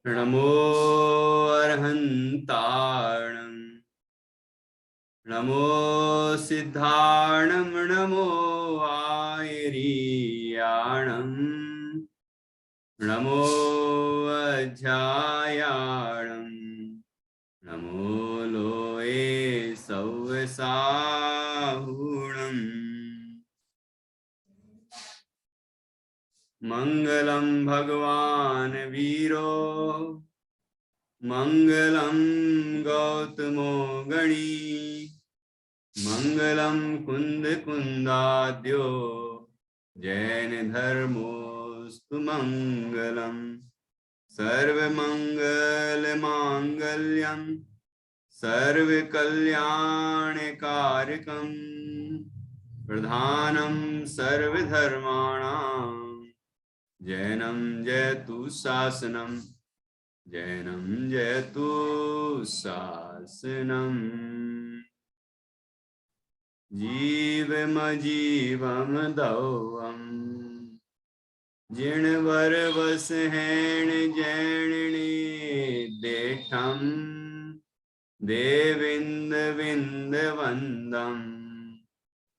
नमो अर्हन्ताणं नमो सिद्धाणं नमो आयरीयाणं नमो अध्यायाणं नमो लोये सौवसाहुणम् मंगलम भगवान वीरो मंगलम गौतमो गणी मंगलम कुंद कुंदाद्यो जैन धर्मोस्तु मंगलम सर्वमंगल मांगल्यम सर्वकल्याणकारकम प्रधानम सर्वधर्माणां जैनम जयतु शासनम जैनम जयतु शासनम जीवम दौवम जिणवर वसहैण जैणिणी देठम देविंद विंद वंदम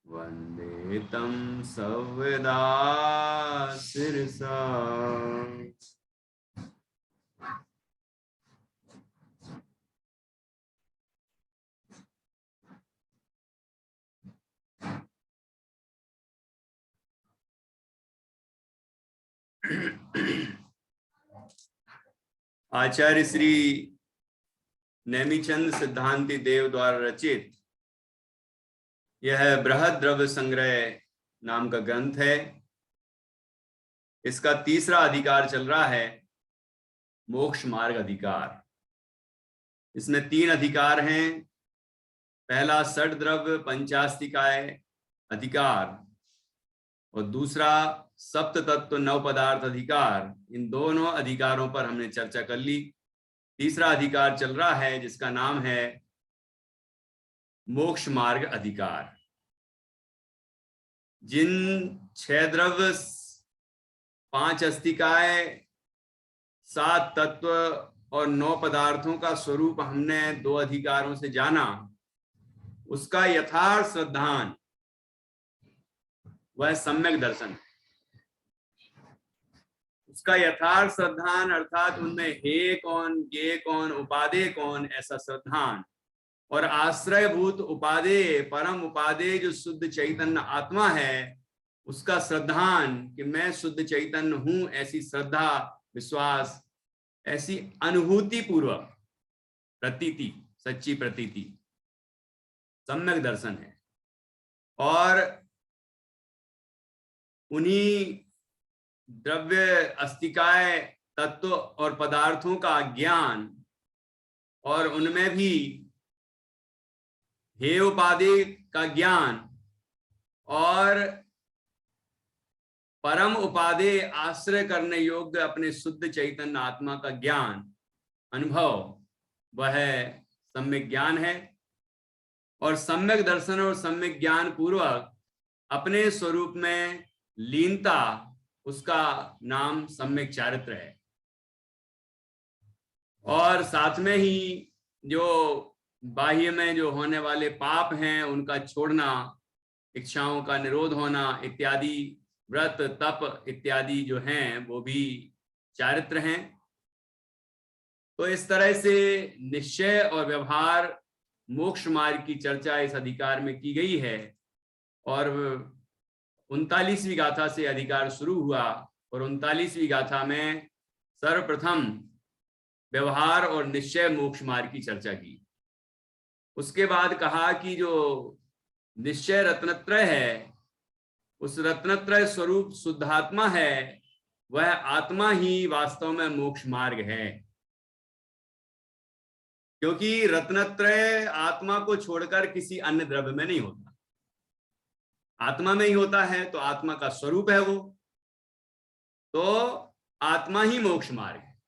वंदे तम सवदा सिरसा। आचार्य श्री नेमिचंद सिद्धांति देव द्वारा रचित यह बृहद द्रव्य संग्रह नाम का ग्रंथ है। इसका तीसरा अधिकार चल रहा है, मोक्ष मार्ग अधिकार। इसमें 3 अधिकार हैं। पहला षड द्रव्य पंचास्तिकाय अधिकार और दूसरा सप्त तत्व 9 पदार्थ अधिकार। इन दोनों अधिकारों पर हमने चर्चा कर ली। तीसरा अधिकार चल रहा है जिसका नाम है मोक्ष मार्ग अधिकार। जिन 6 द्रव्य 5 अस्तिकाय 7 तत्व और 9 पदार्थों का स्वरूप हमने 2 अधिकारों से जाना, उसका यथार्थ श्रद्धान वह सम्यक दर्शन है। उसका यथार्थ श्रद्धान अर्थात उनमें हे कौन, ये कौन, उपादेय कौन, ऐसा श्रद्धान और आश्रयभूत उपादेय परम उपादेय जो शुद्ध चैतन्य आत्मा है, उसका श्रद्धान कि मैं शुद्ध चैतन्य हूं, ऐसी श्रद्धा विश्वास, ऐसी अनुभूति पूर्वक प्रतीति, सच्ची प्रतीति सम्यक दर्शन है। और उन्हीं द्रव्य अस्तिकाय तत्व और पदार्थों का ज्ञान और उनमें भी हे उपादेय का ज्ञान और परम उपादेय आश्रय करने योग्य अपने शुद्ध चैतन्य आत्मा का ज्ञान अनुभव, वह सम्यक ज्ञान है। और सम्यक दर्शन और सम्यक ज्ञान पूर्वक अपने स्वरूप में लीनता, उसका नाम सम्यक चारित्र है। और साथ में ही जो बाह्य में जो होने वाले पाप हैं उनका छोड़ना, इच्छाओं का निरोध होना इत्यादि, व्रत तप इत्यादि जो हैं वो भी चारित्र हैं। तो इस तरह से निश्चय और व्यवहार मोक्ष मार्ग की चर्चा इस अधिकार में की गई है। और 39वीं गाथा से अधिकार शुरू हुआ और 39वीं गाथा में सर्वप्रथम व्यवहार और निश्चय मोक्ष मार्ग की चर्चा की। उसके बाद कहा कि जो निश्चय रत्नत्रय है, उस रत्नत्रय स्वरूप शुद्धात्मा है, वह आत्मा ही वास्तव में मोक्ष मार्ग है। क्योंकि रत्नत्रय आत्मा को छोड़कर किसी अन्य द्रव्य में नहीं होता, आत्मा में ही होता है। तो आत्मा का स्वरूप है वो, तो आत्मा ही मोक्ष मार्ग है।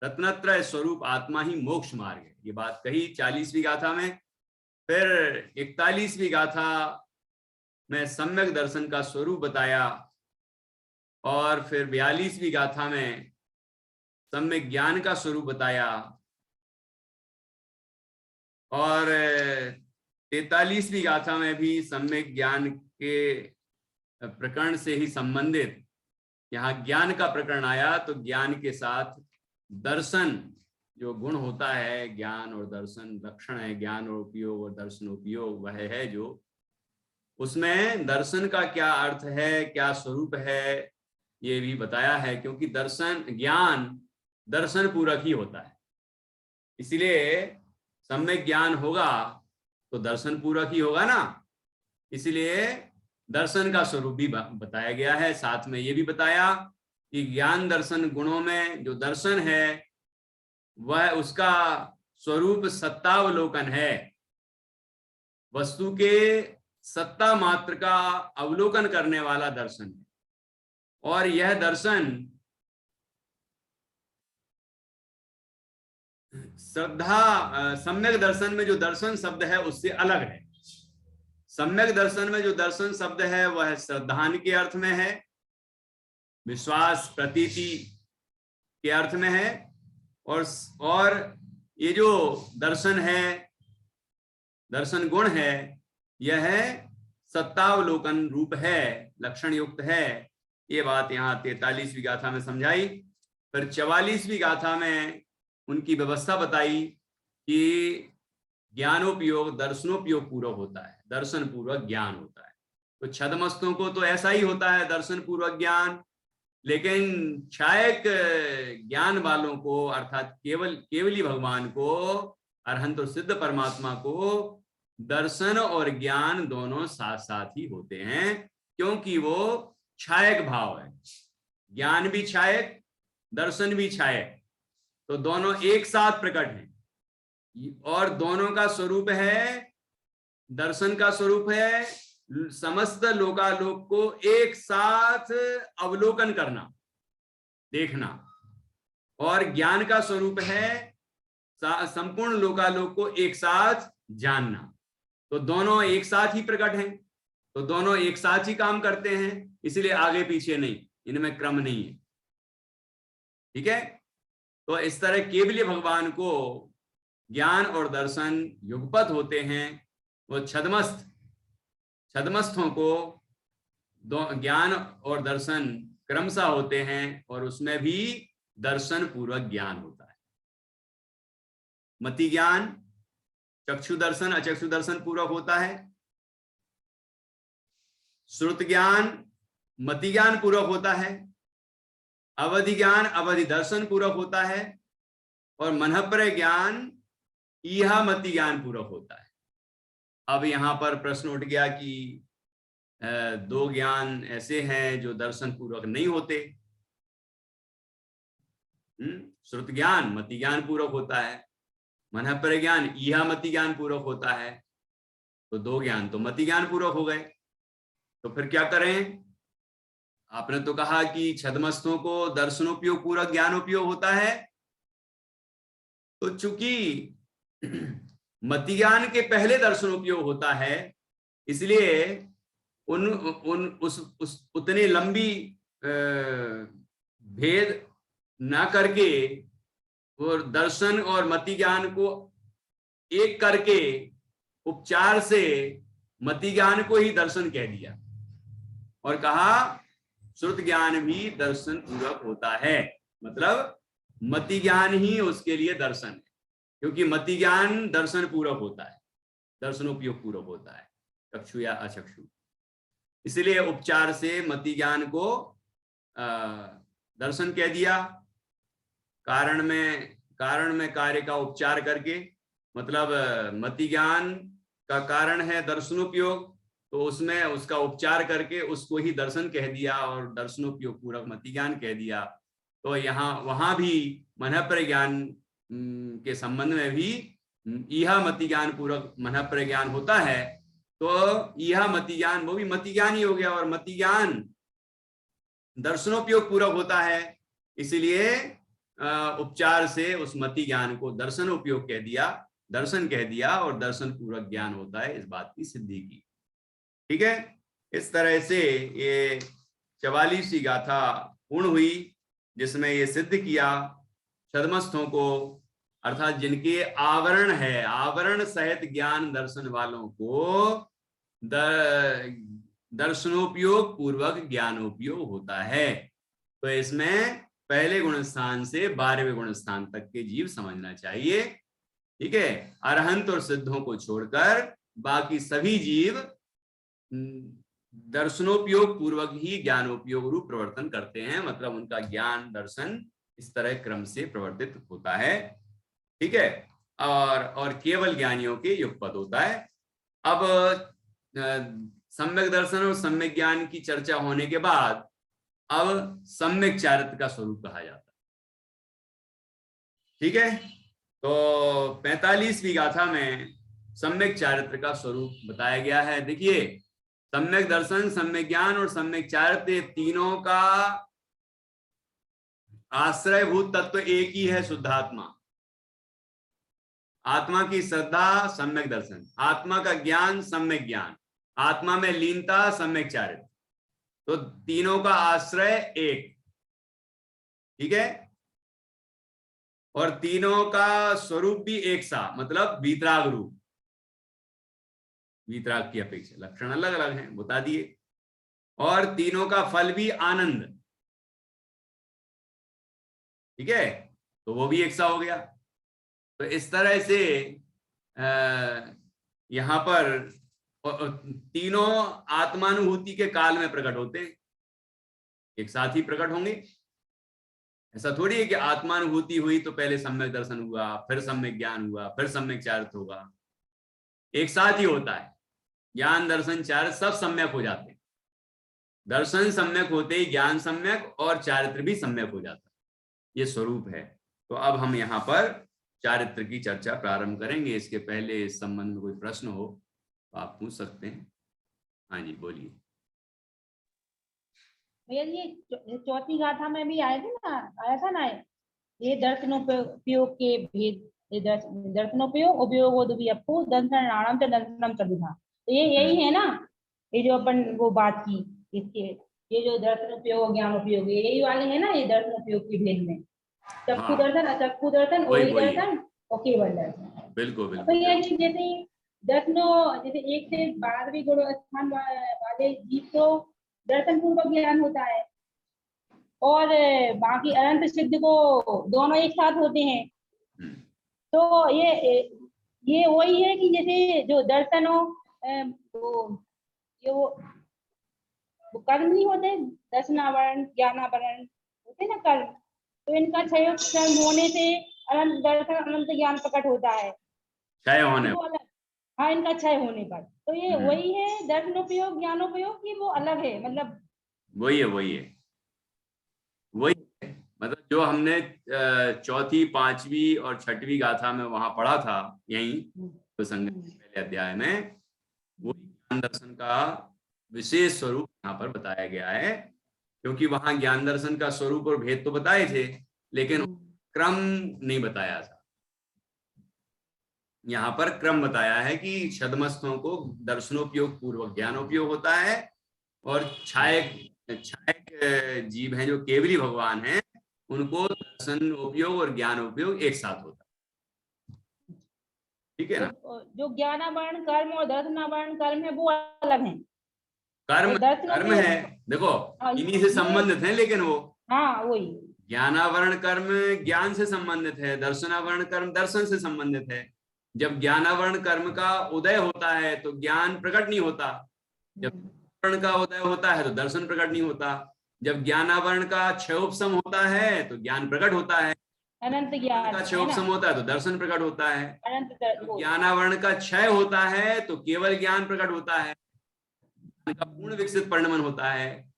रत्नत्रय स्वरूप आत्मा ही मोक्ष मार्ग है। ये बात कही 40वीं गाथा में। फिर 41वीं गाथा में सम्यक दर्शन का स्वरूप बताया और फिर 42वीं गाथा में सम्यक ज्ञान का स्वरूप बताया, और 43वीं गाथा में भी सम्यक ज्ञान के प्रकरण से ही संबंधित यहाँ ज्ञान का प्रकरण आया। तो ज्ञान के साथ दर्शन जो गुण होता है, ज्ञान और दर्शन लक्षण है, ज्ञान और उपयोग और दर्शन उपयोग, वह है जो उसमें दर्शन का क्या अर्थ है, क्या स्वरूप है, ये भी बताया है। क्योंकि दर्शन ज्ञान दर्शन पूरक ही होता है, इसलिए सम्यक ज्ञान होगा तो दर्शन पूरक ही होगा ना। इसलिए दर्शन का स्वरूप भी बताया गया है। साथ में ये भी बताया कि ज्ञान दर्शन गुणों में जो दर्शन है वह उसका स्वरूप सत्तावलोकन है, वस्तु के सत्ता मात्र का अवलोकन करने वाला दर्शन है। और यह दर्शन श्रद्धा, सम्यक दर्शन में जो दर्शन शब्द है उससे अलग है। सम्यक दर्शन में जो दर्शन शब्द है वह श्रद्धान के अर्थ में है, विश्वास प्रतीति के अर्थ में है। और ये जो दर्शन है, दर्शन गुण है, यह सत्तावलोकन रूप है, लक्षण युक्त है। ये बात यहाँ 43वीं गाथा में समझाई। फिर 44वीं गाथा में उनकी व्यवस्था बताई कि ज्ञानोपयोग दर्शनोपयोग पूर्वक होता है, दर्शन पूर्वक ज्ञान होता है। तो छदमस्तों को तो ऐसा ही होता है, दर्शन पूर्वक ज्ञान। लेकिन क्षायक ज्ञान वालों को, अर्थात केवली भगवान को, अरहंत और सिद्ध परमात्मा को दर्शन और ज्ञान दोनों साथ साथ ही होते हैं, क्योंकि वो क्षायक भाव है। ज्ञान भी क्षायक, दर्शन भी क्षायक, तो दोनों एक साथ प्रकट हैं। और दोनों का स्वरूप है, दर्शन का स्वरूप है समस्त लोकालोक को एक साथ अवलोकन करना, देखना। और ज्ञान का स्वरूप है संपूर्ण लोकालोक को एक साथ जानना। तो दोनों एक साथ ही प्रकट हैं, तो दोनों एक साथ ही काम करते हैं, इसलिए आगे पीछे नहीं, इनमें क्रम नहीं है। ठीक है। तो इस तरह केवल भगवान को ज्ञान और दर्शन युगपत होते हैं। वो छद्मस्थों को ज्ञान और दर्शन क्रमशः होते हैं, और उसमें भी दर्शन पूर्वक ज्ञान होता है। मति ज्ञान चक्षु दर्शन अचक्षु दर्शन पूर्वक होता है, श्रुत ज्ञान मति ज्ञान पूर्वक होता है, अवधि ज्ञान अवधि दर्शन पूर्वक होता है, और मनःप्रय ज्ञान इहा मति ज्ञान पूर्वक होता है। अब यहां पर प्रश्न उठ गया कि दो ज्ञान ऐसे हैं जो दर्शन पूर्वक नहीं होते। श्रुत ज्ञान मति ज्ञान पूर्वक होता है, मनःप्रय ज्ञान इहा मति ज्ञान पूर्वक होता है। तो दो ज्ञान तो मति ज्ञान पूर्वक हो गए, तो फिर क्या करें? आपने तो कहा कि छद्मस्थों को दर्शनोपयोग पूर्वक ज्ञानोपयोग होता है, तो चूंकि मति ज्ञान के पहले दर्शनोपयोग होता है, इसलिए उतने लंबी भेद ना करके और दर्शन और मति ज्ञान को एक करके उपचार से मति ज्ञान को ही दर्शन कह दिया, और कहा श्रुत ज्ञान भी दर्शन पूर्वक होता है। मतलब मति ज्ञान ही उसके लिए दर्शन है, क्योंकि मति ज्ञान दर्शन पूर्वक होता है, दर्शनोपयोग पूर्वक होता है, चक्षु या अचक्षु। इसलिए उपचार से मति ज्ञान को दर्शन कह दिया। कारण में कार्य का उपचार करके, मतलब मति ज्ञान का कारण है दर्शनोपयोग, तो उसमें उसका उपचार करके उसको ही दर्शन कह दिया और दर्शनोपयोग पूर्वक मति ज्ञान कह दिया। तो वहां भी मनःप्रय ज्ञान के संबंध में भी यह मति ज्ञान पूर्वक मनःप्रय ज्ञान होता है, तो यह मति ज्ञान वो भी मति ज्ञान ही हो गया, और मति ज्ञान दर्शनोपयोग पूर्वक होता है। इसलिए उपचार से उस मति ज्ञान को दर्शनोपयोग कह दिया, दर्शन कह दिया, और दर्शन पूर्वक ज्ञान होता है, इस बात की सिद्धि की। ठीक है। इस तरह से ये 44वीं गाथा पूर्ण हुई, जिसमें ये सिद्ध किया छद्मस्थों को, अर्थात जिनके आवरण है, आवरण सहित ज्ञान दर्शन वालों को दर्शनोपयोग पूर्वक ज्ञानोपयोग होता है। तो इसमें पहले गुण स्थान से 12वें गुण स्थान तक के जीव समझना चाहिए। ठीक है, अरहंत और सिद्धों को छोड़कर बाकी सभी जीव दर्शनोपयोग पूर्वक ही ज्ञानोपयोग रूप प्रवर्तन करते हैं, मतलब उनका ज्ञान दर्शन इस तरह क्रम से प्रवर्तित होता है। ठीक है, और केवल ज्ञानियों के युगपद होता है। अब सम्यक दर्शन और सम्यक ज्ञान की चर्चा होने के बाद अब सम्यक चारित्र का स्वरूप कहा जाता है। ठीक है, तो 45वीं गाथा में सम्यक चारित्र का स्वरूप बताया गया है। देखिए, सम्यक दर्शन, सम्यक ज्ञान और सम्यक चारित्र, तीनों का आश्रयभूत तत्व एक ही है, शुद्धात्मा। आत्मा की श्रद्धा सम्यक दर्शन, आत्मा का ज्ञान सम्यक ज्ञान, आत्मा में लीनता सम्यक चारित्र। तो तीनों का आश्रय एक। ठीक है, और तीनों का स्वरूप भी एक सा, मतलब वीतराग रूप। वीतराग की अपेक्षा लक्षण अलग अलग हैं, बता दिए। और तीनों का फल भी आनंद। ठीक है, तो वो भी एक सा हो गया। तो इस तरह से यहां पर तीनों आत्मानुभूति के काल में प्रकट होते हैं, एक साथ ही प्रकट होंगे। ऐसा थोड़ी है कि आत्मानुभूति हुई तो पहले सम्यक दर्शन हुआ, फिर सम्यक ज्ञान हुआ, फिर सम्यक चारित्र होगा। एक साथ ही होता है, ज्ञान दर्शन चारित्र सब सम्यक हो जाते हैं। दर्शन सम्यक होते ही ज्ञान सम्यक और चारित्र भी सम्यक हो जाता है। ये स्वरूप है। तो अब हम यहाँ पर चारित्र की चर्चा प्रारंभ करेंगे। इसके पहले इस संबंध में कोई प्रश्न हो तो आप पूछ सकते हैं। हाँ जी, बोलिए। भैया ये चौथी गाथा में भी आए थे ना, आया था ना ये दर्शनोपयोग के भेद, ये दर्शनोपयोग उपयोग अपू दर्शनाणाम च दर्शनम चतुर्धा। तो ये यही है ना, ये जो अपन वो बात की, इसके ये जो दर्शनोपयोग ज्ञानोपयोग यही वाले है ना, ये दर्शनोपयोग के भेद में चक्षु दर्शन, अचक्षु दर्शन, ओहि दर्शन और केवल दर्शन। बिल्कुल तो ये जैसे दर्शनों, जैसे 1 से 12वें गुण स्थान वाले जीव को दर्शन पूर्वक ज्ञान होता है, और बाकी अनंत सिद्ध को दोनों एक साथ होते हैं। तो ये वही है कि जैसे जो दर्शन हो वो कर्म नहीं होते, दर्शनावरण ज्ञानावरण होते ना कर्म, तो इनका क्षय होने से अनंत दर्शन अनंत ज्ञान प्रकट होता है, क्षय होने। हाँ, इनका क्षय होने पर। तो ये वही है दर्शनोपयोग ज्ञानोपयोग की, वो अलग है, मतलब वही है मतलब जो हमने चौथी, पांचवी और छठवीं गाथा में वहां पढ़ा था, यही तो संगति पहले अध्याय में, वो ज्ञान दर्शन का विशेष स्वरूप यहाँ पर बताया गया है। क्योंकि वहां ज्ञान दर्शन का स्वरूप और भेद तो बताए थे, लेकिन क्रम नहीं बताया था। यहाँ पर क्रम बताया है कि छद्मस्थों को दर्शनोपयोग पूर्वक ज्ञानोपयोग होता है, और छायक जीव हैं जो केवली भगवान हैं, उनको दर्शन उपयोग और ज्ञान उपयोग एक साथ होता है। ठीक है ना। जो ज्ञानावरण कर्म और दर्शनावरण कर्म है वो अलग है। कर्म है, देखो इन्हीं से संबंधित है, लेकिन वो वही ज्ञानावरण कर्म ज्ञान से संबंधित है, दर्शनावरण कर्म दर्शन से संबंधित है। जब ज्ञानावरण कर्म का उदय होता है तो ज्ञान प्रकट नहीं होता, जब वर्ण का उदय होता है तो दर्शन प्रकट नहीं होता, जब ज्ञानावरण का क्षयोपशम होता है तो ज्ञान प्रकट होता है, अनंत ज्ञान का क्षयोपशम होता है तो दर्शन प्रकट होता है, ज्ञानावरण का क्षय होता है तो केवल ज्ञान प्रकट होता है, का पूर्ण विकसित परिणमन होता है,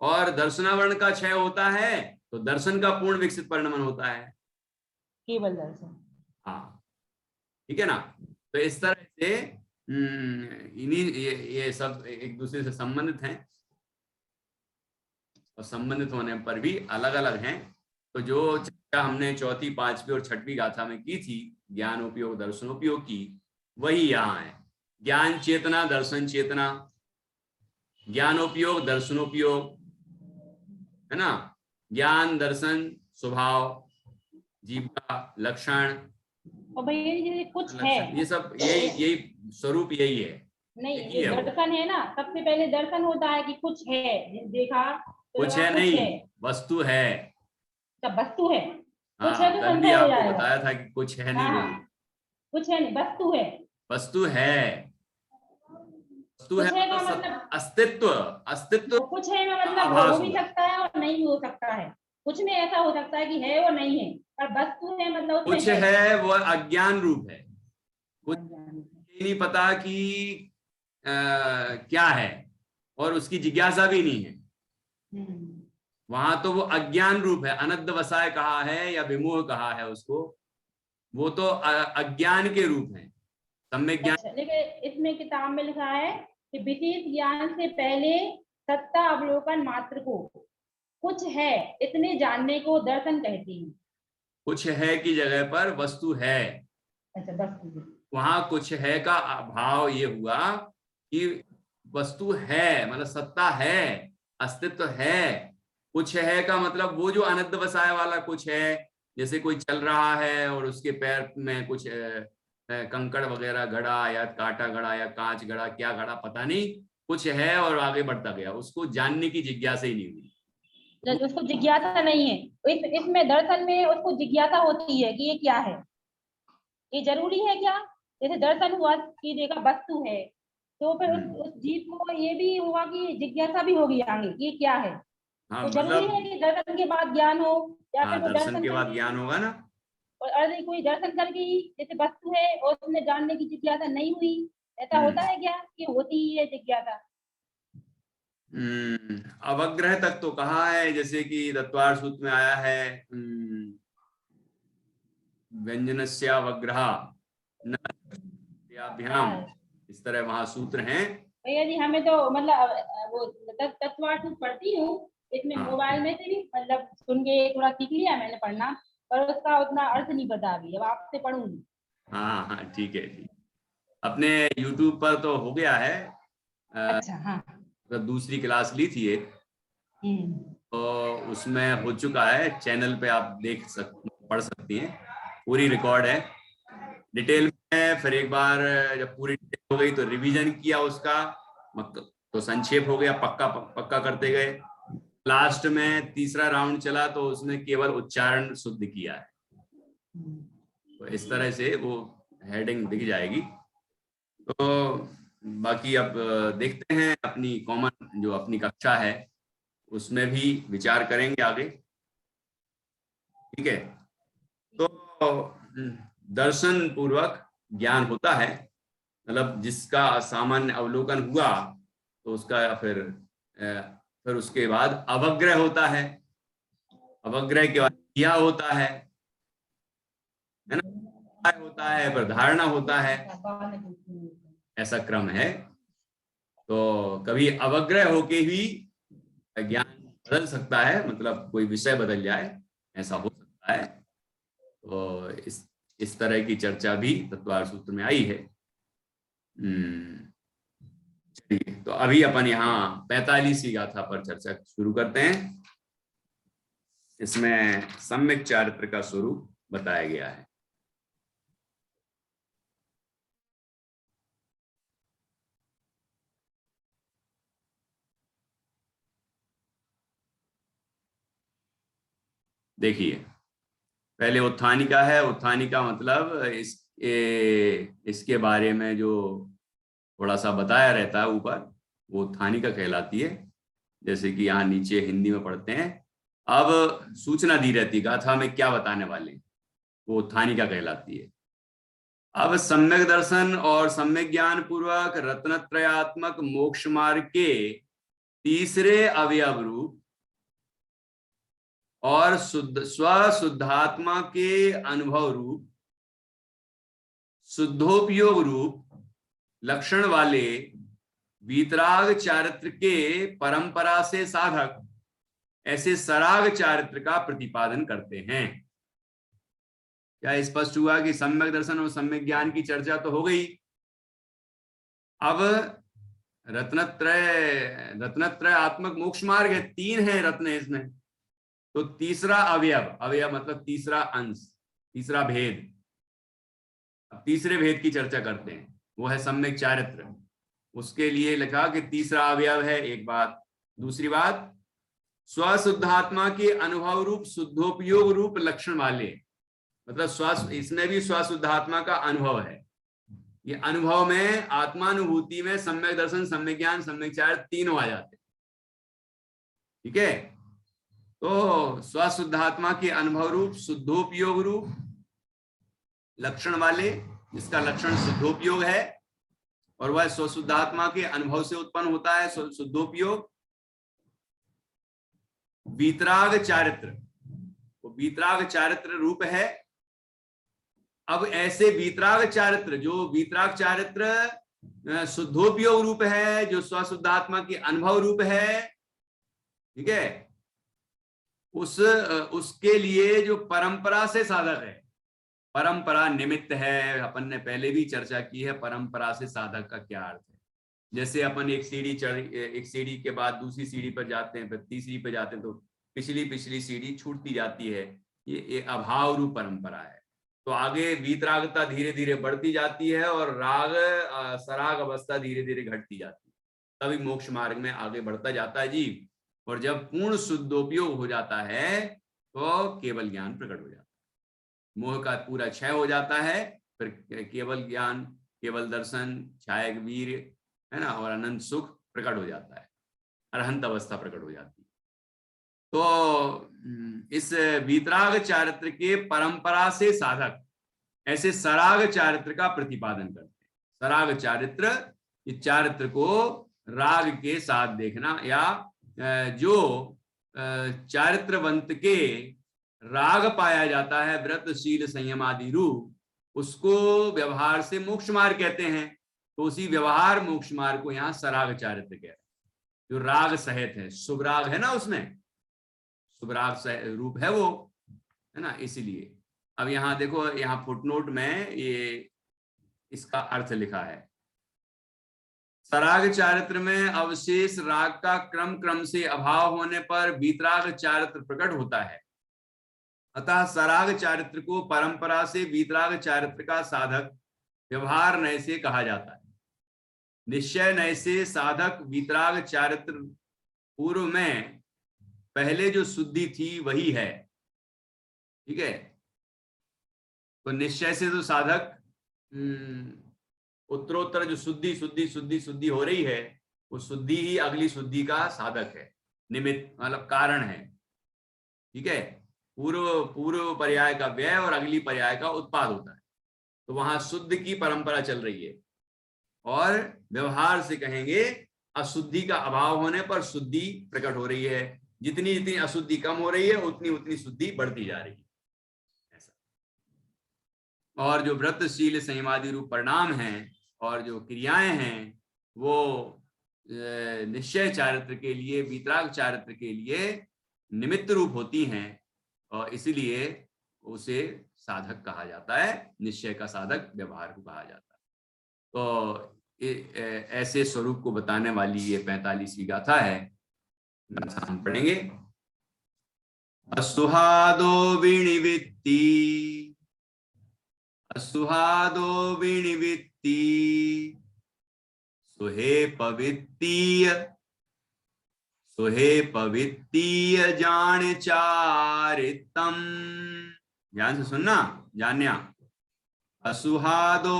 और दर्शनावरण का क्षय होता है तो दर्शन का पूर्ण विकसित परिणमन होता है, केवल दर्शन। हाँ, ठीक है ना। तो इस तरह से इन्हीं ये सब एक दूसरे से संबंधित हैं, और संबंधित होने पर भी अलग अलग हैं। तो जो चर्चा हमने चौथी, पांचवी और छठवीं गाथा में की थी, ज्ञानोपयोग दर्शनोपयोग की, वही यहाँ है। ज्ञान चेतना, दर्शन चेतना, ज्ञानोपयोग दर्शनोपयोग, है ना। ज्ञान दर्शन स्वभाव, जीव का लक्षण और भैया जी जैसे कुछ है, लक्षण, ये सब यही स्वरूप यही है। नहीं एक ही जो है वो। दर्शन है ना, सबसे पहले दर्शन होता है कि कुछ है, देखा तो कुछ लगा है कुछ नहीं, है, वस्तु है। तब वस्तु है। कुछ है हाँ, तो कल भी संशय हो आपको जाएगा। बताया था कि कुछ है नहीं हाँ बोलो। हाँ, कुछ है नहीं, वस्तु है। वस्तु है, वस्तु है कुछ है का मतलब मतलब, अस्तित्व, अस्तित्व कुछ है का का मतलब हो आभास भी हुआ। सकता है और नहीं भी हो सकता है। कुछ में ऐसा हो सकता है कि है और नहीं है, और वस्तु है मतलब उसमें कुछ है। है वो अज्ञान रूप है, कुछ ये नहीं पता कि क्या है, और उसकी जिज्ञासा भी नहीं है। वहां तो वो अज्ञान रूप है, अनद्वसाय कहा है या विमोह कहा है उसको, वो तो अज्ञान के रूप है। सम्यक ज्ञान, अच्छा, लेकिन इसमें किताब में लिखा है कि विशेष ज्ञान से पहले सत्ता अवलोकन मात्र को कुछ है इतने जानने को दर्शन कहते हैं। कुछ है की जगह पर वस्तु है। अच्छा, वस्तु। वहां कुछ है का भाव ये हुआ कि वस्तु है, मतलब सत्ता है, अस्तित्व है। कुछ है का मतलब वो जो अनद्वसाय वाला कुछ है, जैसे कोई चल रहा है और उसके पैर में कुछ कंकड़ वगैरह गड़ा या कांटा गड़ा या कांच गड़ा, क्या गड़ा पता नहीं, कुछ है और आगे बढ़ता गया, उसको जानने की जिज्ञासा ही नहीं हुई। उसको जिज्ञासा नहीं है, इसमें दर्शन में उसको जिज्ञासा होती है कि ये क्या है, ये जरूरी है क्या। जैसे दर्शन हुआ कि देखा वस्तु है, तो फिर उस जीव को ये भी हुआ कि जिज्ञासा भी होगी आगे कि ये क्या है। हाँ तो जरूरी है मतलब, कि दर्शन के बाद ज्ञान हो, या हाँ फिर वो दर्शन दर्शन के बाद करके ज्ञान होगा ना। और अरे कोई दर्शन करके ही जैसे वस्तु है और उसने जानने की जिज्ञासा नहीं हुई, ऐसा होता है क्या कि होती ही है जिज्ञासा। अवग्रह तक तो कहा है, जैसे कि दत्वार सूत्र में आया है, व्यंजनस्यावग्रह न क्रियाभ्याम, इस तरह वहां सूत्र हैं। भैया जी हमें तो मतलब वो तत्वार्थ पढ़ती हूँ, इसमें हाँ मोबाइल में से भी मतलब सुन के थोड़ा सीख लिया मैंने पढ़ना, पर उसका उतना अर्थ नहीं पता अभी, अब आपसे पढ़ूंगी। हाँ हाँ, ठीक है ठीक। अपने YouTube पर तो हो गया है, अच्छा, हाँ। मतलब दूसरी क्लास ली थी एक, तो उसमें हो चुका है, चैनल पे आप पढ़ सकती हैं, पूरी रिकॉर्ड है, डिटेल में। फिर एक बार जब पूरी डिटेल हो गई तो रिवीजन किया उसका, तो संक्षेप हो गया, पक्का पक्का करते गए। लास्ट में तीसरा राउंड चला तो उसमें केवल उच्चारण शुद्ध किया है। तो इस तरह से वो हेडिंग दिख जाएगी। तो बाकी अब देखते हैं, अपनी कॉमन जो अपनी कक्षा है उसमें भी विचार करेंगे आगे, ठीक है। तो दर्शन पूर्वक ज्ञान होता है, मतलब जिसका सामान्य अवलोकन हुआ तो उसका फिर उसके बाद अवग्रह होता है, अवग्रह के बाद क्रिया होता है ना, होता है, फिर धारणा होता है, ऐसा क्रम है। तो कभी अवग्रह होके ही ज्ञान बदल सकता है, मतलब कोई विषय बदल जाए, ऐसा हो सकता है। तो इस तरह की चर्चा भी तत्वार सूत्र में आई है। चलिए, तो अभी अपन यहाँ 45वीं गाथा पर चर्चा शुरू करते हैं। इसमें सम्यक चारित्र का स्वरूप बताया गया है। देखिए, पहले उत्थानिका है। उत्थानिका मतलब इसके बारे में जो थोड़ा सा बताया रहता है ऊपर, वो उत्थानिका कहलाती है। जैसे कि यहाँ नीचे हिंदी में पढ़ते हैं, अब सूचना दी रहती है गाथा में क्या बताने वाले, वो उत्थानिका कहलाती है। अब सम्यक दर्शन और सम्यक ज्ञान पूर्वक रत्नत्रयात्मक मोक्ष मार्ग के तीसरे अवयव रूप और शुद्धात्मा के अनुभव रूप, शुद्धोपयोग रूप लक्षण वाले वीतराग चारित्र के परंपरा से साधक ऐसे सराग चारित्र का प्रतिपादन करते हैं। क्या स्पष्ट हुआ कि सम्यक दर्शन और सम्यक ज्ञान की चर्चा तो हो गई। अब रत्नत्रय आत्मक मोक्ष मार्ग है, 3 है रत्न इसमें, तो तीसरा अवयव, अवयव मतलब तीसरा अंश, तीसरा भेद। अब तीसरे भेद की चर्चा करते हैं, वो है सम्यक चारित्र। उसके लिए लिखा कि तीसरा अवयव है, एक बात। दूसरी बात, स्वशुद्धात्मा के अनुभव रूप शुद्धोपयोग रूप लक्षण वाले, मतलब इसमें भी स्वशुद्धात्मा का अनुभव है। ये अनुभव में, आत्मानुभूति में सम्यक दर्शन, सम्यक ज्ञान, सम्यक चारित्र तीनों आ जाते हैं। ठीक है, तो स्वशुद्धात्मा के अनुभव रूप शुद्धोपयोग रूप लक्षण वाले, जिसका लक्षण शुद्धोपयोग है, और वह स्वशुद्धात्मा के अनुभव से उत्पन्न होता है शुद्धोपयोग। वीतराग चारित्र, वो वीतराग चारित्र रूप है। अब ऐसे वीतराग चारित्र, जो वीतराग चारित्र शुद्धोपयोग रूप है, जो स्वशुद्धात्मा के अनुभव रूप है, ठीक है, उसके लिए जो परंपरा से साधक है, परंपरा निमित्त है। अपन ने पहले भी चर्चा की है परंपरा से साधक का क्या अर्थ है। जैसे अपन एक सीढ़ी के बाद दूसरी सीढ़ी पर जाते हैं, फिर तीसरी पर जाते हैं, तो पिछली सीढ़ी छूटती जाती है। ये अभाव रूप परंपरा है। तो आगे वीतरागता धीरे धीरे बढ़ती जाती है और राग सराग अवस्था धीरे धीरे घटती जाती है, तभी मोक्ष मार्ग में आगे बढ़ता जाता है जीव। और जब पूर्ण शुद्धोपयोग हो जाता है तो केवल ज्ञान प्रकट हो जाता है, मोह का पूरा क्षय हो जाता है, फिर केवल ज्ञान, केवल दर्शन, छायक वीर, है ना, और अनंत सुख प्रकट हो जाता है, अरहंत अवस्था प्रकट हो जाती है। तो इस वीतराग चारित्र के परंपरा से साधक ऐसे सराग चारित्र का प्रतिपादन करते हैं। सराग चारित्र, इस चारित्र को राग के साथ देखना, या जो चारित्रवंत के राग पाया जाता है, व्रत शील संयम आदि रूप, उसको व्यवहार से मोक्ष मार्ग कहते हैं। तो उसी व्यवहार मोक्ष मार्ग को यहाँ सराग चारित्र कहते हैं, जो राग सहित है, शुभ राग है ना, उसमें शुभ राग रूप है वो, है ना। इसीलिए अब यहाँ देखो, यहाँ फुटनोट में ये इसका अर्थ लिखा है। सराग चारित्र में अवशेष राग का क्रम से अभाव होने पर वीतराग चारित्र प्रकट होता है। अतः सराग चारित्र को परंपरा से वीतराग चारित्र का साधक व्यवहार नय से कहा जाता है। निश्चय नय से साधक वीतराग चारित्र पूर्व में पहले जो शुद्धि थी वही है। ठीक है, तो निश्चय से तो साधक उत्तरोत्तर जो शुद्धि हो रही है, वो शुद्धि ही अगली शुद्धि का साधक है, निमित्त मतलब कारण है। ठीक है, पूर्व पर्याय का व्यय और अगली पर्याय का उत्पाद होता है। तो वहां शुद्ध की परंपरा चल रही है, और व्यवहार से कहेंगे अशुद्धि का अभाव होने पर शुद्धि प्रकट हो रही है। जितनी जितनी अशुद्धि कम हो रही है, उतनी उतनी शुद्धि बढ़ती जा रही है, ऐसा। और जो व्रतशील संयमादि रूप परिणाम हैं और जो क्रियाएं हैं, वो निश्चय चारित्र के लिए, वीतराग चारित्र के लिए निमित्त रूप होती हैं, और इसीलिए उसे साधक कहा जाता है। निश्चय का साधक व्यवहार को कहा जाता है। तो ऐसे स्वरूप को बताने वाली ये 45वीं गाथा है, हम पढ़ेंगे। असुहादो विनिवित्ति, असुहादो विनिवित्ति, सुहे पवित्तीय, सुहे पवित्तीय जान चारितम। ध्यान से सुनना, जान्या। असुहादो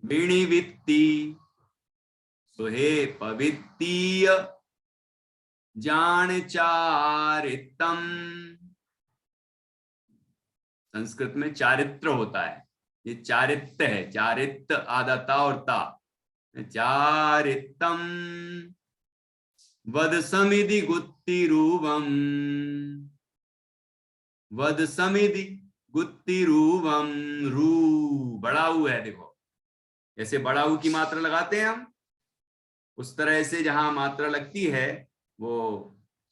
विनिवित्ति, सुहे पवित्तीय जान चारितम। संस्कृत में चारित्र होता है, ये चारित्र है, चारित्र आदता और ता, चारितम वद समिधि गुत्तिरूवम, वद समिधि गुत्तिरूवम। रू बड़ा ऊ है, देखो जैसे बड़ा ऊ की मात्रा लगाते हैं हम, उस तरह से जहां मात्रा लगती है वो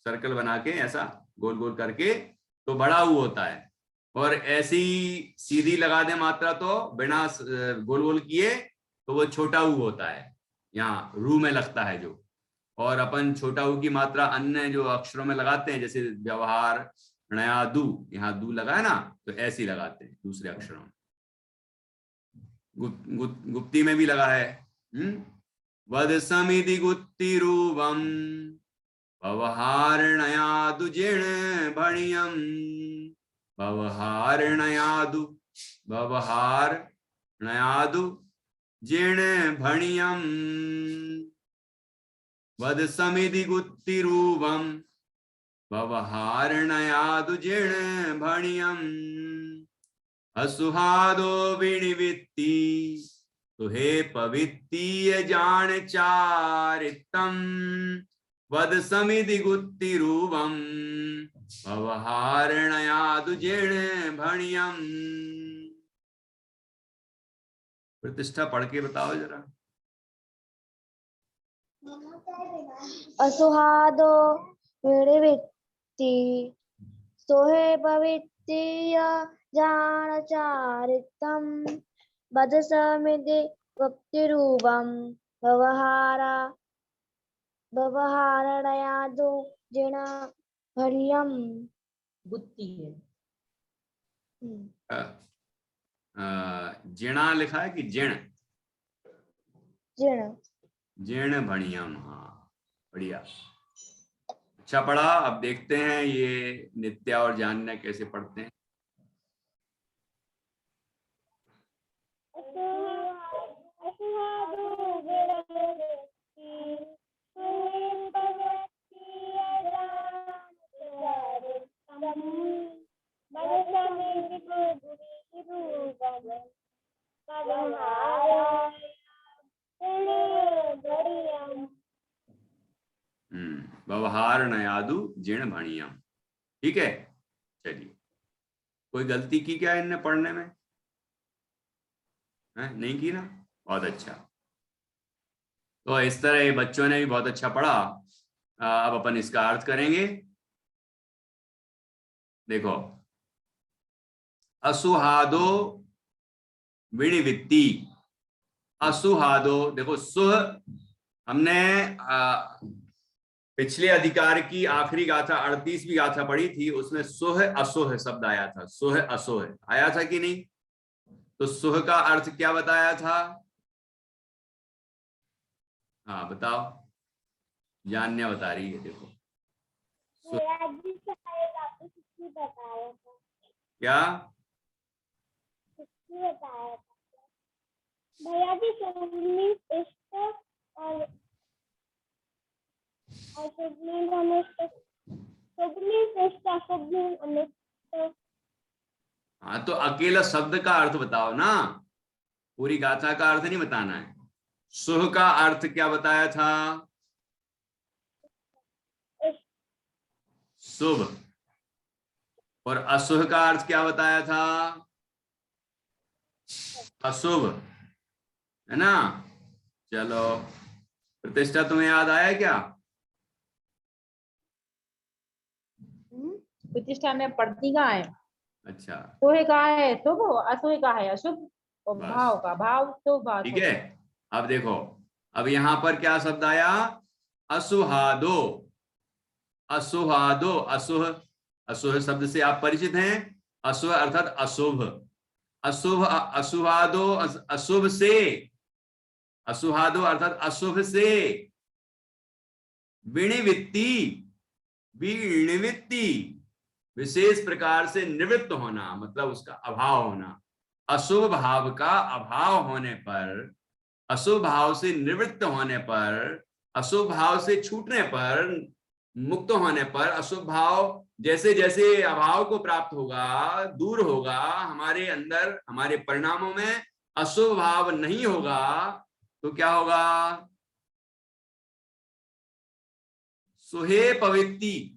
सर्कल बना के ऐसा गोल गोल करके तो बड़ा ऊ होता है। और ऐसी सीधी लगा दे मात्रा तो बिना गोल गोल किए तो वो छोटा ऊ होता है, यहाँ रू में लगता है जो। और अपन छोटा ऊ की मात्रा अन्य जो अक्षरों में लगाते हैं, जैसे व्यवहार, णयादु, यहाँ दू लगा है ना, तो ऐसे ही लगाते हैं दूसरे अक्षरों में। गुप्ती में भी लगा है। वद समिति गुत्तिरूपम भवहारणयादु जिण भणियम, भवहारणयादु, भवहारणयादु जिण भणियम, वद समिति गुत्तिरूपम भवहारणयादु जिण भणियम, असुहादो विनिवित्ति तुहे पवित्तीय जान चारितम, वद समिति गुत्तिरूपम भवहारणयादु जिण भणियम। प्रतिष्ठा पढ़ के बताओ जरा। असुहादो विनिवित्ति सोहे पवित्तीय जान चारितम, बद समिति गुप्तिरूपम भवहारणयादु जिण भणियम। गुत्ती है। जिणा लिखा है कि जिण? जिण। जिण भणियम। हाँ बढ़िया, अच्छा पढ़ा। अब देखते हैं ये नित्या और जानना कैसे पढ़ते हैं। व्यवहारणयादु जिण भणियम। ठीक है, चलिए। कोई गलती की क्या इनने पढ़ने में? नहीं की ना? बहुत अच्छा। तो इस तरह ये बच्चों ने भी बहुत अच्छा पढ़ा। अब अपन इसका अर्थ करेंगे। देखो, असुहादो विनिवित्ति। असुहादो, देखो सुह, हमने पिछले अधिकार की आखिरी गाथा 38वीं गाथा पढ़ी थी, उसमें सुह असुह शब्द आया था। सुह असुह आया था कि नहीं? तो सुह का अर्थ क्या बताया था? हाँ बताओ, जानने बता रही है। देखो क्या भैया जी, शुभ और हाँ, तो अकेला शब्द का अर्थ बताओ ना, पूरी गाथा का अर्थ नहीं बताना है। सुह का अर्थ क्या बताया था? शुभ। और असुह का अर्थ क्या बताया था? अशुभ, है ना? चलो, प्रतिष्ठा तुम्हें याद आया क्या? प्रतिष्ठा में पढ़ती कहाँ है? अच्छा, सोहे कहाँ है शुभ, असोहे कहाँ है अशुभ, और बस। भाव का भाव तो भाव। ठीक है, अब देखो, अब यहां पर क्या शब्द आया? असुहादो। असुहादो, असुह, असुह शब्द से आप परिचित हैं। असुह अर्थात अशुभ। अशुभ, असुहादो अशुभ से, असुहादो अर्थात अशुभ से। विनिवित्ति, विनिवित्ति विशेष प्रकार से निवृत्त होना, मतलब उसका अभाव होना। अशुभ भाव का अभाव होने पर, अशुभ भाव से निवृत्त होने पर, अशुभ भाव से छूटने पर, मुक्त होने पर, अशुभ भाव जैसे जैसे अभाव को प्राप्त होगा, दूर होगा, हमारे अंदर, हमारे परिणामों में अशुभ भाव नहीं होगा, तो क्या होगा? सुहे पवित्ति।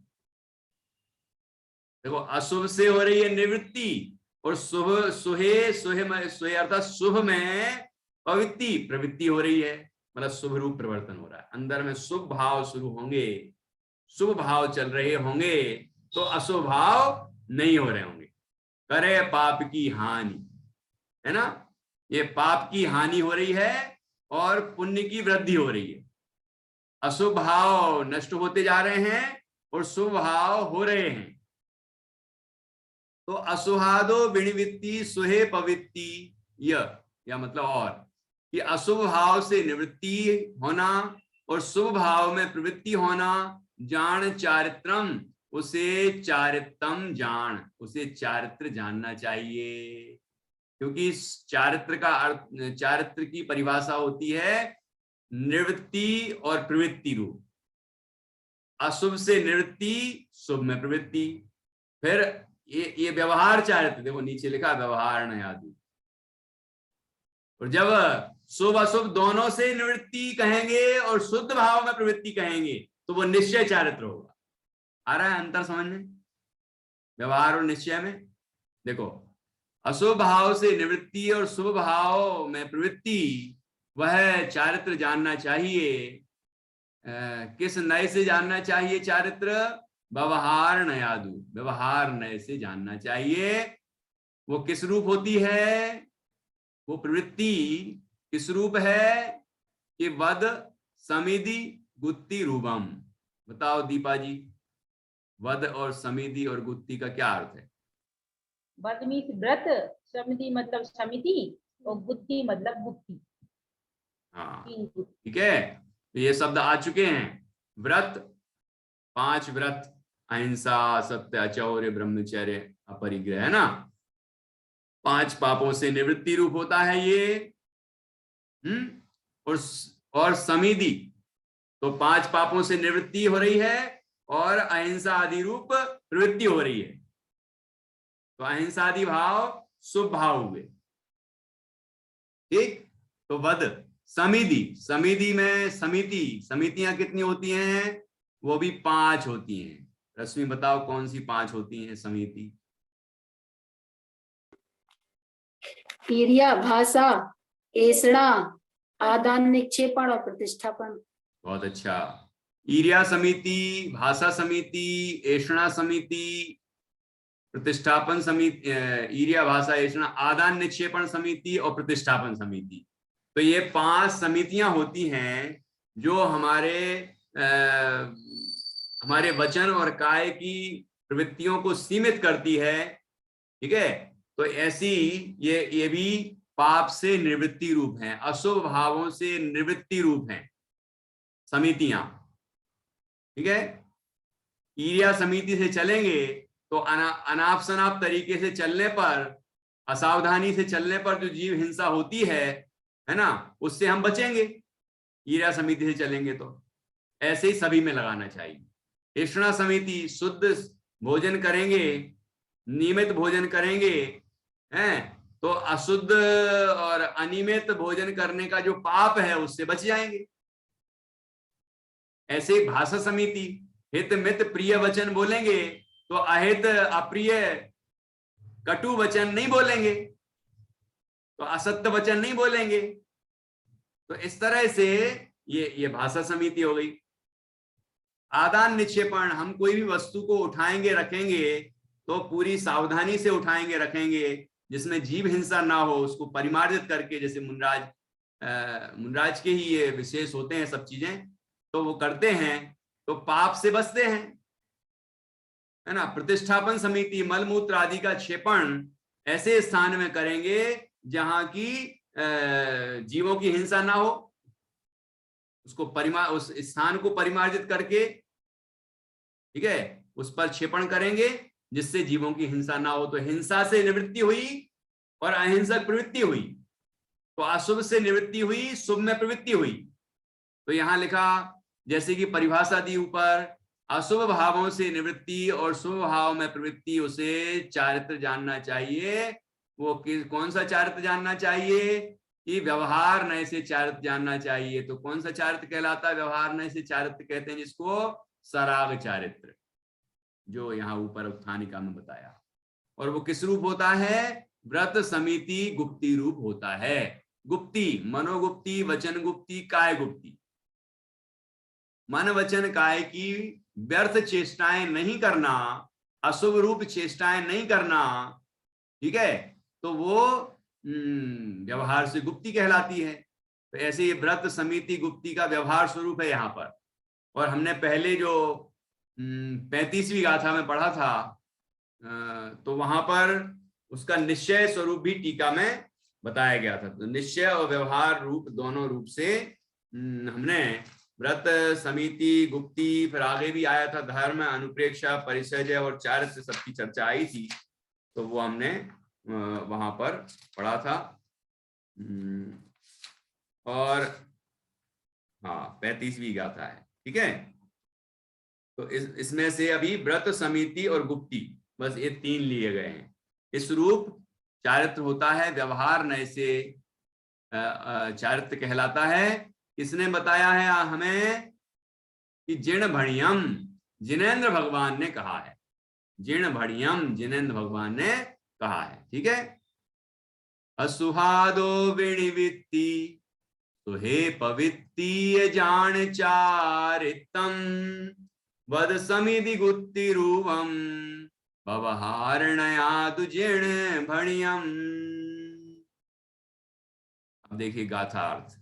देखो, अशुभ से हो रही है निवृत्ति, और शुभ, सुहे, सुहे अर्थात शुभ में पवित्ति, प्रवृत्ति हो रही है, मतलब शुभ रूप परिवर्तन हो रहा है। अंदर में शुभ भाव शुरू होंगे, शुभ भाव चल रहे होंगे, तो अशुभ भाव नहीं हो रहे होंगे। करे पाप की हानि, है ना? ये पाप की हानि हो रही है और पुण्य की वृद्धि हो रही है। अशुभ भाव नष्ट होते जा रहे हैं और शुभ भाव हो रहे हैं। तो असुहादो विनिवृत्ति सुहे पवित्ति या मतलब और कि अशुभ भाव से निवृत्ति होना और शुभ भाव में प्रवृत्ति होना, जान चारित्रम, उसे चारित्रम जान, उसे चारित्र जानना चाहिए। क्योंकि चारित्र का अर्थ, चारित्र की परिभाषा होती है निवृत्ति और प्रवृत्ति रूप। अशुभ से निवृत्ति, शुभ में प्रवृत्ति। फिर ये व्यवहार चारित्र, देखो नीचे लिखा व्यवहार नयादि। और जब शुभ अशुभ दोनों से निवृत्ति कहेंगे और शुद्ध भाव में प्रवृत्ति कहेंगे तो वो निश्चय चारित्र होगा। आ रहा है अंतर समझ में व्यवहार और निश्चय में? देखो अशुभ भाव से निवृत्ति और शुभ भाव में प्रवृत्ति, वह चारित्र जानना चाहिए। किस नय से जानना चाहिए चारित्र? व्यवहार नयादु, व्यवहार नय से जानना चाहिए। वो किस रूप होती है? वो प्रवृत्ति किस रूप है? कि वद समिधि गुत्ति रूपम। बताओ दीपा जी, वद और समिधि और गुत्ति का क्या अर्थ है? वद मीन्स व्रत, समिति मतलब समिति, और गुत्ति मतलब गुत्ति। हाँ ठीक है, तो ये शब्द आ चुके हैं। व्रत, 5 व्रत, अहिंसा, सत्य, अचौर्य, ब्रह्मचर्य, अपरिग्रह, है ना। 5 पापों से निवृत्ति रूप होता है ये। और समिधि, तो 5 पापों से निवृत्ति हो रही है और अहिंसा आदि रूप प्रवृत्ति हो रही है। तो अहिंसा आदि भाव शुभ भाव हुए, ठीक। तो वद समिधि, समिधि में समिति, समितियां कितनी होती हैं? वो भी 5 होती हैं। रश्मि बताओ कौन सी 5 होती हैं समिति? ईर्ष्या, भाषा, ऐषणा, आदान निक्षेपण और प्रतिष्ठापन। बहुत अच्छा। ईर्ष्या समिति, भाषा समिति, ऐषणा समिति, प्रतिष्ठापन समिति, ईर्ष्या, भाषा, ऐषणा, आदान निक्षेपण समिति और प्रतिष्ठापन समिति। तो ये 5 समितियां होती हैं जो हमारे वचन और काय की प्रवृत्तियों को सीमित करती है, ठीक है। तो ऐसी ये भी पाप से निवृत्ति रूप हैं, अशुभ भावों से निवृत्ति रूप हैं समितियां, ठीक है। ईर्ष्या समिति से चलेंगे तो अनाप शनाप तरीके से चलने पर, असावधानी से चलने पर जो जीव हिंसा होती है ना, उससे हम बचेंगे। ईर्ष्या समिति से चलेंगे तो ऐसे ही सभी में लगाना चाहिए। ऐषणा समिति, शुद्ध भोजन करेंगे, नियमित भोजन करेंगे, हैं, तो अशुद्ध और अनियमित भोजन करने का जो पाप है उससे बच जाएंगे। ऐसे ही भाषा समिति, हित मित प्रिय वचन बोलेंगे तो अहित अप्रिय कटु वचन नहीं बोलेंगे, तो असत्य वचन नहीं बोलेंगे। तो इस तरह से ये भाषा समिति हो गई। आदान निक्षेपण, हम कोई भी वस्तु को उठाएंगे रखेंगे तो पूरी सावधानी से उठाएंगे रखेंगे, जिसमें जीव हिंसा ना हो, उसको परिमार्जित करके, जैसे मुनराज के ही ये विशेष होते हैं सब चीजें, तो वो करते हैं तो पाप से बचते हैं, है ना। प्रतिष्ठापन समिति, मलमूत्र आदि का क्षेपण ऐसे स्थान में करेंगे जहां की जीवों की हिंसा ना हो, उसको उस स्थान को परिमार्जित करके, ठीक है, उस पर क्षेपण करेंगे जिससे जीवों की हिंसा ना हो। तो हिंसा से निवृत्ति हुई और अहिंसक प्रवृत्ति हुई, तो अशुभ से निवृत्ति हुई, शुभ में प्रवृत्ति हुई। तो यहां लिखा, जैसे कि परिभाषा दी ऊपर, अशुभ भावों से निवृत्ति और शुभ भाव में प्रवृत्ति, उसे चारित्र जानना चाहिए। वो कौन सा चारित्र जानना चाहिए? कि व्यवहार नय से चारित्र जानना चाहिए। तो कौन सा चारित्र कहलाता है? व्यवहार नय से चारित्र कहते हैं जिसको सराग चारित्र, जो यहाँ ऊपर उत्थानिका में बताया। और वो किस रूप होता है? व्रत समिति गुप्ति रूप होता है। गुप्ति, मनोगुप्ति, वचन गुप्ति, काय गुप्ति। मन वचन काय की व्यर्थ चेष्टाएं नहीं करना, अशुभ रूप चेष्टाएं नहीं करना, ठीक है, तो वो व्यवहार से गुप्ति कहलाती है। तो ऐसे ये व्रत समिति गुप्ति का व्यवहार स्वरूप है यहाँ पर। और हमने पहले जो 35वीं गाथा में पढ़ा था तो वहां पर उसका निश्चय स्वरूप भी टीका में बताया गया था। तो निश्चय और व्यवहार रूप दोनों रूप से हमने व्रत, समिति, गुप्ती, फिर आगे भी आया था धर्म, अनुप्रेक्षा, परिसर्जय और चारित्र, सबकी चर्चा आई थी। तो वो हमने वहां पर पढ़ा था। और हाँ 35वीं गाथा है, ठीक है। तो इसमें से अभी व्रत, समिति और गुप्ती, बस ये 3 लिए गए हैं। इस रूप चारित्र होता है, व्यवहार नय से चारित्र कहलाता है। किसने बताया है हमें कि जिण भणियम, जिनेन्द्र भगवान ने कहा है। जिण भणियम, जिनेन्द्र भगवान ने कहा है, ठीक है। असुहादो विणिवित्ति सुहे पवित्तीय जान चारितम वद समिधि गुत्ति रूपम भवहारणयादु जिण भणियम। अब देखिए गाथा अर्थ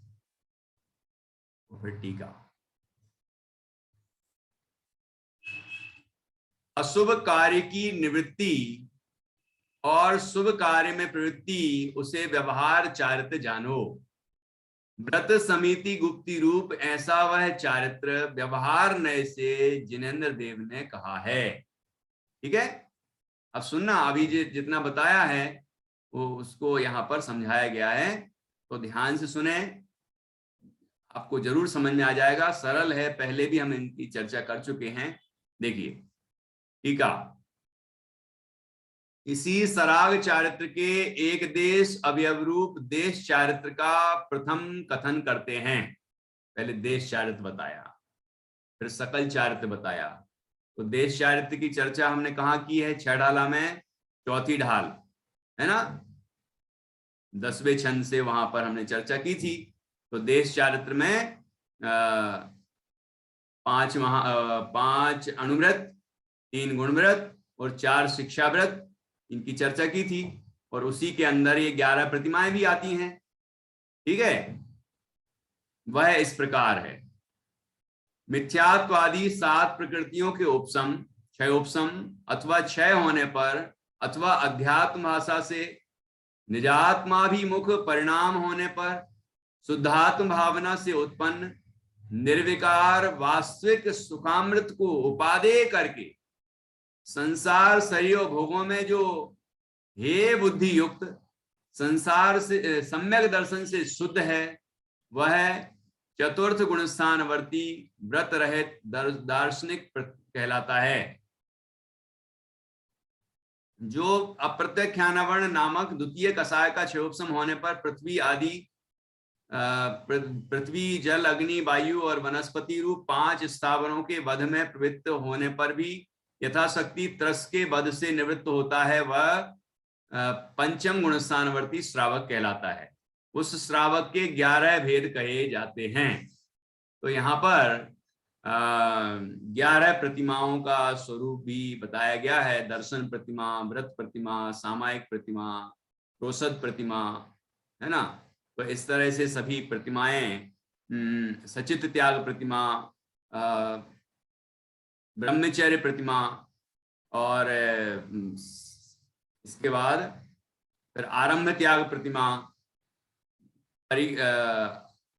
और फिर टीका। अशुभ कार्य की निवृत्ति और शुभ कार्य में प्रवृत्ति, उसे व्यवहार चारित्र जानो। व्रत, समिति, गुप्ति रूप ऐसा वह चारित्र व्यवहार नय से जिनेन्द्र देव ने कहा है, ठीक है। अब सुनना, अभी जितना बताया है वो उसको यहाँ पर समझाया गया है, तो ध्यान से सुने, आपको जरूर समझ में आ जाएगा। सरल है, पहले भी हम इनकी चर्चा कर चुके हैं। देखिए टीका। इसी सराग चारित्र के एक देश अवयव रूप देश चारित्र का प्रथम कथन करते हैं। पहले देश चारित्र बताया, फिर सकल चारित्र बताया। तो देश चारित्र की चर्चा हमने कहाँ की है? 6 ढाला में चौथी ढाल है ना, 10वें छंद से वहां पर हमने चर्चा की थी। तो देश चारित्र में 5 अणुव्रत, 3 गुणव्रत और 4 शिक्षाव्रत, इनकी चर्चा की थी। और उसी के अंदर ये 11 प्रतिमाएं भी आती हैं, ठीक है। वह इस प्रकार है। मिथ्यात्वादी 7 प्रकृतियों के उपसम, क्षयोपसम अथवा क्षय होने पर, अथवा अध्यात्म भाषा से निजात्माभिमुख परिणाम होने पर, शुद्धात्म भावना से उत्पन्न निर्विकार वास्तविक सुखामृत को उपादेय करके संसार शरीर भोगों में जो हे बुद्धि युक्त संसार से सम्यक दर्शन से शुद्ध है, वह चतुर्थ गुणस्थानवर्ती व्रत रहित दार्शनिक कहलाता है। जो अप्रत्यख्यानवर्ण नामक द्वितीय कसाय का क्षयोपसम होने पर पृथ्वी आदि पृथ्वी, जल, अग्नि, वायु और वनस्पति रूप 5 स्थावरों के वध में प्रवृत्त होने पर भी यथाशक्ति त्रस के वध से निवृत्त होता है, वह पंचम गुणस्थानवर्ती श्रावक कहलाता है। उस श्रावक के 11 भेद कहे जाते हैं। तो यहाँ पर 11 प्रतिमाओं का स्वरूप भी बताया गया है। दर्शन प्रतिमा, व्रत प्रतिमा, सामायिक प्रतिमा, रोसद प्रतिमा, है ना। तो इस तरह से सभी प्रतिमाएं, सचित त्याग प्रतिमा, ब्रह्मचर्य प्रतिमा, और इसके बाद फिर आरंभ त्याग प्रतिमा,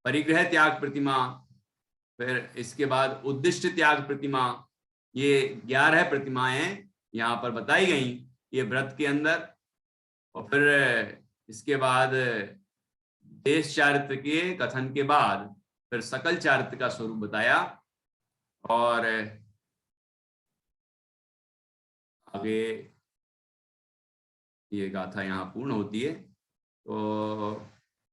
परिग्रह त्याग प्रतिमा, फिर इसके बाद उद्दिष्ट त्याग प्रतिमा, ये 11 प्रतिमाएं यहाँ पर बताई गई ये व्रत के अंदर। और फिर इसके बाद देश चारित्र के कथन के बाद फिर सकल चारित्र का स्वरूप बताया। और आगे ये गाथा यहाँ पूर्ण होती है। तो